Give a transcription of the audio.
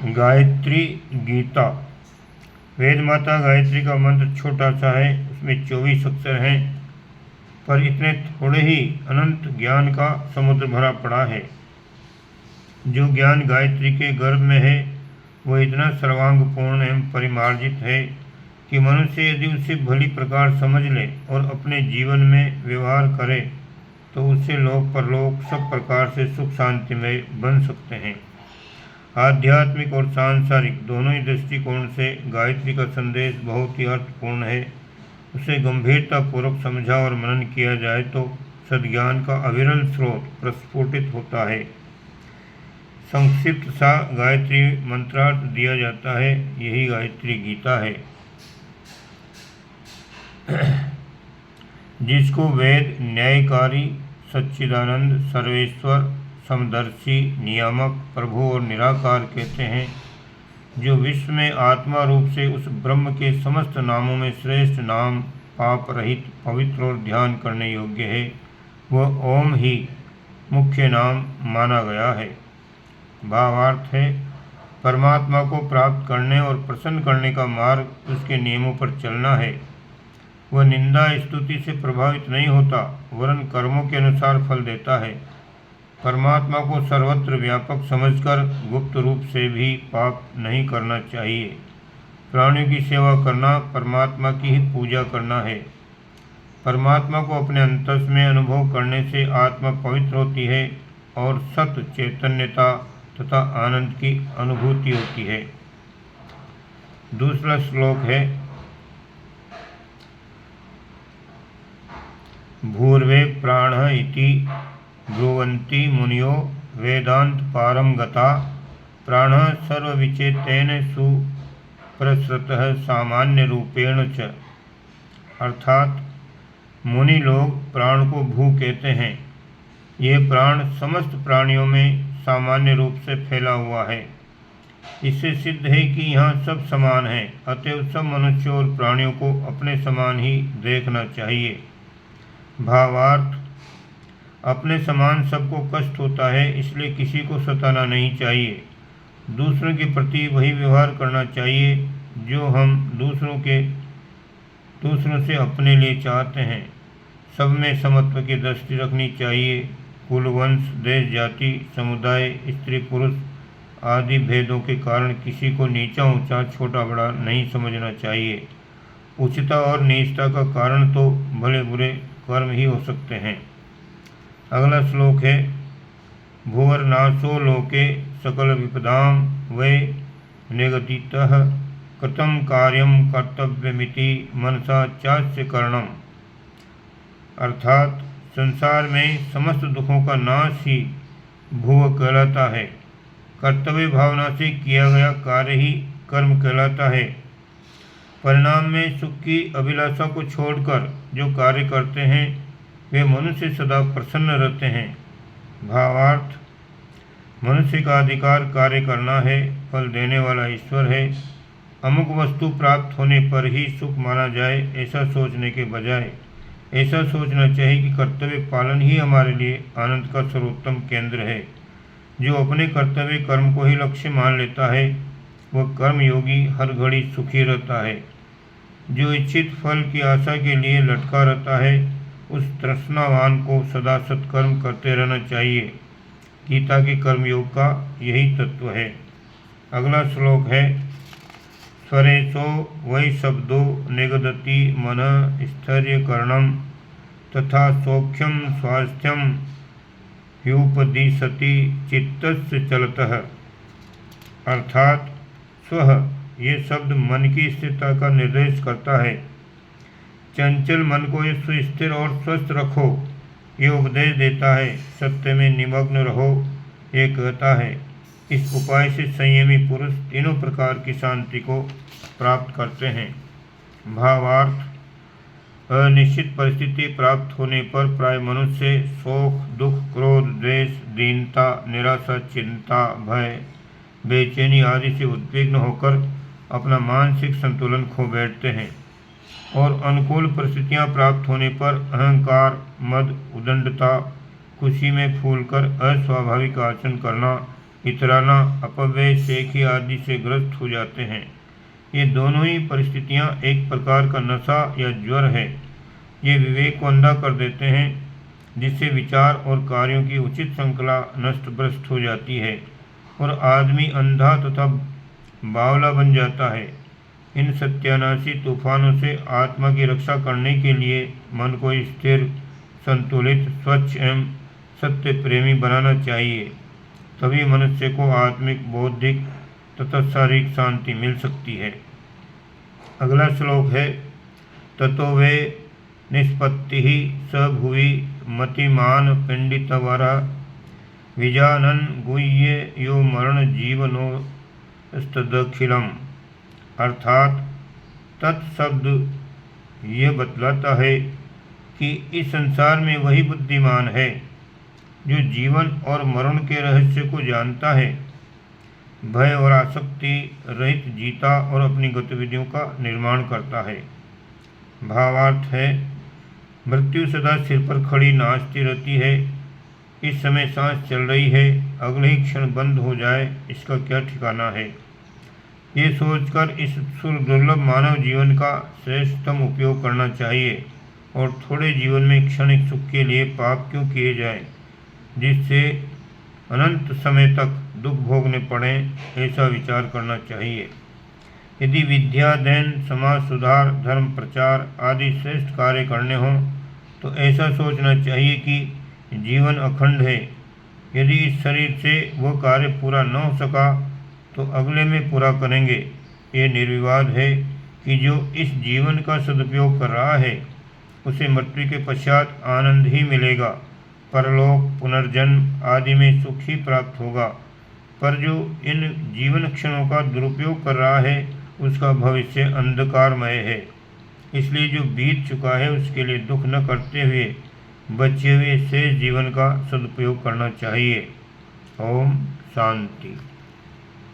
गायत्री गीता। वेद माता गायत्री का मंत्र छोटा सा है, उसमें 24 अक्षर हैं, पर इतने थोड़े ही अनंत ज्ञान का समुद्र भरा पड़ा है। जो ज्ञान गायत्री के गर्भ में है वह इतना सर्वांगपूर्ण एवं परिमार्जित है कि मनुष्य यदि उसे भली प्रकार समझ ले और अपने जीवन में व्यवहार करे तो उससे लोक परलोक सब प्रकार से सुख शांतिमय बन सकते हैं। आध्यात्मिक और सांसारिक दोनों ही दृष्टिकोण से गायत्री का संदेश बहुत ही अर्थपूर्ण है। उसे गंभीरतापूर्वक समझा और मनन किया जाए तो सद्ज्ञान का अविरल स्रोत प्रस्फुटित होता है। संक्षिप्त सा गायत्री मंत्रार्थ दिया जाता है, यही गायत्री गीता है। जिसको वेद न्यायकारी, सच्चिदानंद, सर्वेश्वर, समदर्शी, नियामक, प्रभु और निराकार कहते हैं, जो विश्व में आत्मा रूप से उस ब्रह्म के समस्त नामों में श्रेष्ठ नाम, पाप रहित, पवित्र और ध्यान करने योग्य है, वह ओम ही मुख्य नाम माना गया है। भावार्थ है, परमात्मा को प्राप्त करने और प्रसन्न करने का मार्ग उसके नियमों पर चलना है। वह निंदा स्तुति से प्रभावित नहीं होता, वरन कर्मों के अनुसार फल देता है। परमात्मा को सर्वत्र व्यापक समझकर गुप्त रूप से भी पाप नहीं करना चाहिए। प्राणियों की सेवा करना परमात्मा की ही पूजा करना है। परमात्मा को अपने अंतस में अनुभव करने से आत्मा पवित्र होती है और सत चैतन्यता तथा आनंद की अनुभूति होती है। दूसरा श्लोक है, भूर्वे प्राण इति ब्रुवन्ति मुनियो वेदांत पारम गता प्राण सर्वविचेतेन सुप्रसृतः सामान्य रूपेण च। अर्थात मुनि लोग प्राण को भू कहते हैं। ये प्राण समस्त प्राणियों में सामान्य रूप से फैला हुआ है। इससे सिद्ध है कि यहाँ सब समान हैं, अतएव सब मनुष्यों और प्राणियों को अपने समान ही देखना चाहिए। भावार्थ, अपने समान सबको कष्ट होता है, इसलिए किसी को सताना नहीं चाहिए। दूसरों के प्रति वही व्यवहार करना चाहिए जो हम दूसरों से अपने लिए चाहते हैं। सब में समत्व की दृष्टि रखनी चाहिए। कुल, वंश, देश, जाति, समुदाय, स्त्री पुरुष आदि भेदों के कारण किसी को नीचा ऊंचा, छोटा बड़ा नहीं समझना चाहिए। उच्चता और नीचता का कारण तो भले बुरे कर्म ही हो सकते हैं। अगला श्लोक है, भुवर्नाशो लोके सकल विपदाम वै निगदितः कृतं कार्यं कर्तव्यमिति मनसा चास्य करणम। अर्थात संसार में समस्त दुखों का नाश ही भुव कहलाता है। कर्तव्य भावना से किया गया कार्य ही कर्म कहलाता है। परिणाम में सुख की अभिलाषा को छोड़कर जो कार्य करते हैं वे मनुष्य सदा प्रसन्न रहते हैं। भावार्थ, मनुष्य का अधिकार कार्य करना है, फल देने वाला ईश्वर है। अमुक वस्तु प्राप्त होने पर ही सुख माना जाए, ऐसा सोचने के बजाय ऐसा सोचना चाहिए कि कर्तव्य पालन ही हमारे लिए आनंद का सर्वोत्तम केंद्र है। जो अपने कर्तव्य कर्म को ही लक्ष्य मान लेता है वह कर्मयोगी हर घड़ी सुखी रहता है। जो इच्छित फल की आशा के लिए लटका रहता है उस तृष्णावान को सदा सत्कर्म करते रहना चाहिए। गीता के कर्मयोग का यही तत्व है। अगला श्लोक है, स्वरेशो वै शब्दो निगदति मनः स्थैर्यकरणं तथा सौख्यं स्वास्थ्यं ह्युपदिशति चित्तस्य चलतः। अर्थात स्वः ये शब्द मन की स्थिरता का निर्देश करता है। चंचल मन को ये सुस्थिर और स्वस्थ रखो, ये उपदेश देता है। सत्य में निमग्न रहो, ये कहता है। इस उपाय से संयमी पुरुष तीनों प्रकार की शांति को प्राप्त करते हैं। भावार्थ, अनिश्चित परिस्थिति प्राप्त होने पर प्राय मनुष्य शोक, दुख, क्रोध, द्वेष, दीनता, निराशा, चिंता, भय, बेचैनी आदि से उद्विग्न होकर अपना मानसिक संतुलन खो बैठते हैं और अनुकूल परिस्थितियां प्राप्त होने पर अहंकार, मद, उदंडता, खुशी में फूलकर अस्वाभाविक आचरण करना इतराना, अपव्यय, शेखी आदि से ग्रस्त हो जाते हैं। ये दोनों ही परिस्थितियाँ एक प्रकार का नशा या ज्वर है। ये विवेक को अंधा कर देते हैं, जिससे विचार और कार्यों की उचित श्रृंखला नष्ट भ्रष्ट हो जाती है और आदमी अंधा तथा बावला बन जाता है। इन सत्यानाशी तूफानों से आत्मा की रक्षा करने के लिए मन को स्थिर, संतुलित, स्वच्छ एवं सत्य प्रेमी बनाना चाहिए। तभी मनुष्य को आत्मिक, बौद्धिक तथा शारीरिक शांति मिल सकती है। अगला श्लोक है, ततो वे निष्पत्ति स भुवि मतिमान पिंडितवर विजानन गुह्य यो मरण जीवनो स्तदखिलम। अर्थात तत्शब्द यह बतलाता है कि इस संसार में वही बुद्धिमान है जो जीवन और मरण के रहस्य को जानता है, भय और आसक्ति रहित जीता और अपनी गतिविधियों का निर्माण करता है। भावार्थ है, मृत्यु सदा सिर पर खड़ी नाचती रहती है। इस समय सांस चल रही है, अगले ही क्षण बंद हो जाए, इसका क्या ठिकाना है। ये सोचकर इस दुर्लभ मानव जीवन का श्रेष्ठतम उपयोग करना चाहिए और थोड़े जीवन में क्षणिक सुख के लिए पाप क्यों किए जाएं, जिससे अनंत समय तक दुख भोगने पड़े, ऐसा विचार करना चाहिए। यदि विद्या अध्ययन, समाज सुधार, धर्म प्रचार आदि श्रेष्ठ कार्य करने हों तो ऐसा सोचना चाहिए कि जीवन अखंड है। यदि इस शरीर से वह कार्य पूरा न हो सका तो अगले में पूरा करेंगे। ये निर्विवाद है कि जो इस जीवन का सदुपयोग कर रहा है उसे मृत्यु के पश्चात आनंद ही मिलेगा, परलोक, पुनर्जन्म आदि में सुख ही प्राप्त होगा। पर जो इन जीवन क्षणों का दुरुपयोग कर रहा है उसका भविष्य अंधकारमय है। इसलिए जो बीत चुका है उसके लिए दुख न करते हुए बचे हुए शेष जीवन का सदुपयोग करना चाहिए। ओम शांति।